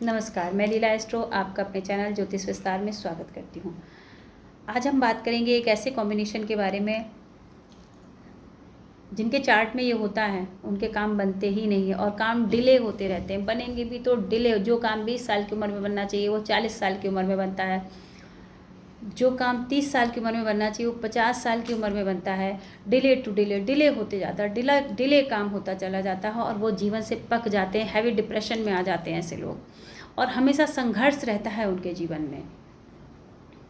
नमस्कार, मैं लीला एस्ट्रो आपका अपने चैनल ज्योतिष विस्तार में स्वागत करती हूँ। आज हम बात करेंगे एक ऐसे कॉम्बिनेशन के बारे में जिनके चार्ट में ये होता है, उनके काम बनते ही नहीं है और काम डिले होते रहते हैं। बनेंगे भी तो डिले, जो काम 20 साल की उम्र में बनना चाहिए वो 40 साल की उम्र में बनता है, जो काम 30 साल की उम्र में बनना चाहिए वो 50 साल की उम्र में बनता है। डिले टू डिले होते जाता है, डिले काम होता चला जाता है और वो जीवन से पक जाते हैं, हैवी डिप्रेशन में आ जाते हैं ऐसे लोग, और हमेशा संघर्ष रहता है उनके जीवन में।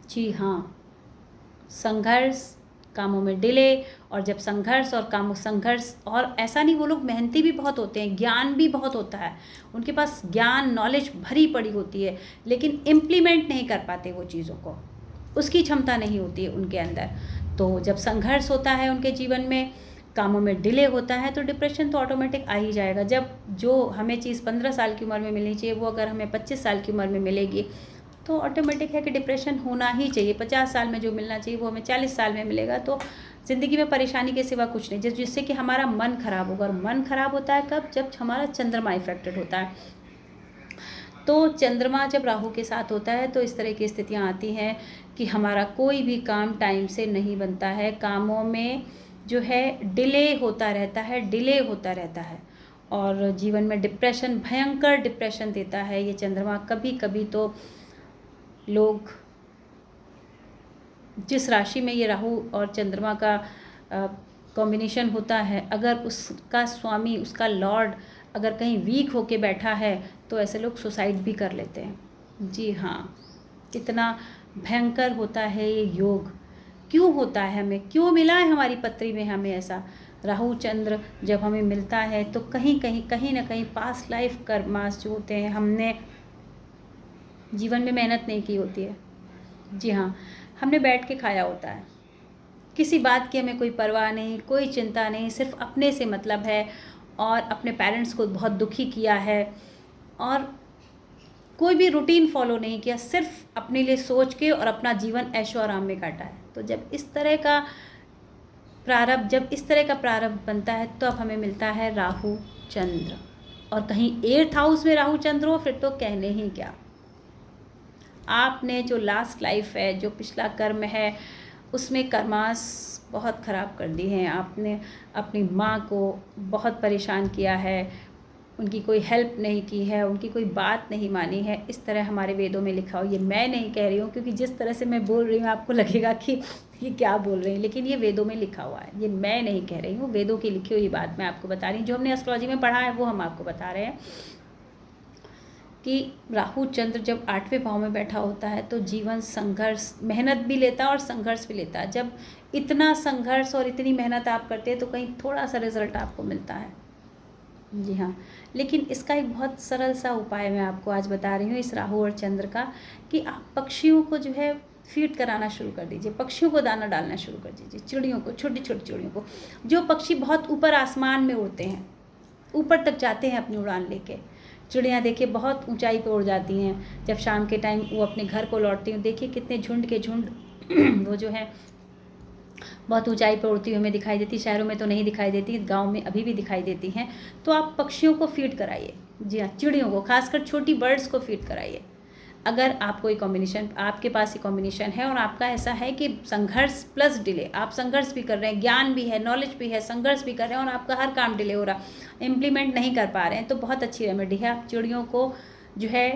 जी हाँ, संघर्ष, कामों में डिले, और जब संघर्ष और ऐसा नहीं, वो लोग मेहनती भी बहुत होते हैं, ज्ञान भी बहुत होता है उनके पास, ज्ञान नॉलेज भरी पड़ी होती है, लेकिन इम्प्लीमेंट नहीं कर पाते वो चीज़ों को, उसकी क्षमता नहीं होती है उनके अंदर। तो जब संघर्ष होता है उनके जीवन में, कामों में डिले होता है, तो डिप्रेशन तो ऑटोमेटिक आ ही जाएगा। जब जो हमें चीज़ 15 साल की उम्र में मिलनी चाहिए वो अगर हमें 25 साल की उम्र में मिलेगी तो ऑटोमेटिक है कि डिप्रेशन होना ही चाहिए। 50 साल में जो मिलना चाहिए वो हमें 40 साल में मिलेगा, तो ज़िंदगी में परेशानी के सिवा कुछ नहीं, जिससे कि हमारा मन खराब होगा। और मन खराब होता है कब? जब हमारा चंद्रमा इफेक्टेड होता है। तो चंद्रमा जब राहु के साथ होता है तो इस तरह की स्थितियाँ आती हैं कि हमारा कोई भी काम टाइम से नहीं बनता है, कामों में जो है डिले होता रहता है और जीवन में डिप्रेशन, भयंकर डिप्रेशन देता है ये चंद्रमा। कभी कभी तो लोग, जिस राशि में ये राहु और चंद्रमा का कॉम्बिनेशन होता है, अगर उसका स्वामी, उसका लॉर्ड अगर कहीं वीक होके बैठा है तो ऐसे लोग सुसाइड भी कर लेते हैं। जी हाँ, कितना भयंकर होता है ये योग। क्यों होता है, हमें क्यों मिला है हमारी पत्री में हमें ऐसा? राहु चंद्र जब हमें मिलता है तो कहीं ना कहीं पास्ट लाइफ कर्मास जो होते हैं, हमने जीवन में मेहनत नहीं की होती है। जी हाँ, हमने बैठ के खाया होता है, किसी बात की हमें कोई परवाह नहीं, कोई चिंता नहीं, सिर्फ अपने से मतलब है, और अपने पेरेंट्स को बहुत दुखी किया है और कोई भी रूटीन फॉलो नहीं किया, सिर्फ अपने लिए सोच के और अपना जीवन ऐशो आराम में काटा है। तो जब इस तरह का प्रारब्ध बनता है तो अब हमें मिलता है राहु चंद्र, और कहीं 8th हाउस में राहु चंद्र हो फिर तो कहने ही क्या। आपने जो लास्ट लाइफ है, जो पिछला कर्म है, उसमें कर्मास बहुत ख़राब कर दी हैं। आपने अपनी माँ को बहुत परेशान किया है, उनकी कोई हेल्प नहीं की है, उनकी कोई बात नहीं मानी है, इस तरह हमारे वेदों में लिखा हो। ये मैं नहीं कह रही हूँ, क्योंकि जिस तरह से मैं बोल रही हूँ आपको लगेगा कि ये क्या बोल रही हैं, लेकिन ये वेदों में लिखा हुआ है, ये मैं नहीं कह रही हूँ, वेदों की लिखी हुई बात मैं आपको बता रही हूँ। जो हमने एस्ट्रोलॉजी में पढ़ा है वो हम आपको बता रहे हैं कि राहु चंद्र जब 8वें भाव में बैठा होता है तो जीवन संघर्ष, मेहनत भी लेता है और संघर्ष भी लेता है। जब इतना संघर्ष और इतनी मेहनत आप करते हैं तो कहीं थोड़ा सा रिजल्ट आपको मिलता है। जी हाँ, लेकिन इसका एक बहुत सरल सा उपाय मैं आपको आज बता रही हूँ इस राहु और चंद्र का, कि आप पक्षियों को जो है फीड कराना शुरू कर दीजिए, पक्षियों को दाना डालना शुरू कर दीजिए, चिड़ियों को, छोटी छोटी चिड़ियों को। जो पक्षी बहुत ऊपर आसमान में उड़ते हैं, ऊपर तक जाते हैं अपनी उड़ान लेके, चिड़ियाँ देखिए बहुत ऊंचाई पर उड़ जाती हैं, जब शाम के टाइम वो अपने घर को लौटती हैं, देखिए कितने झुंड के झुंड वो जो है बहुत ऊंचाई पर उड़ती हुई हमें दिखाई देती। शहरों में तो नहीं दिखाई देती, गांव में अभी भी दिखाई देती हैं। तो आप पक्षियों को फीड कराइए, जी हाँ, चिड़ियों को, खासकर छोटी बर्ड्स को फीड कराइए। अगर आप कोई कॉम्बिनेशन, आपके पास ये कॉम्बिनेशन है और आपका ऐसा है कि संघर्ष प्लस डिले, आप संघर्ष भी कर रहे हैं, ज्ञान भी है, नॉलेज भी है, संघर्ष भी कर रहे हैं और आपका हर काम डिले हो रहा, इम्प्लीमेंट नहीं कर पा रहे हैं, तो बहुत अच्छी रेमेडी है, आप चिड़ियों को जो है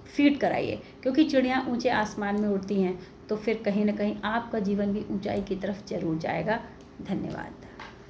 फीड कराइए, क्योंकि चिड़ियाँ ऊंचे आसमान में उड़ती हैं, तो फिर कहीं ना कहीं आपका जीवन भी ऊंचाई की तरफ जरूर जाएगा। धन्यवाद।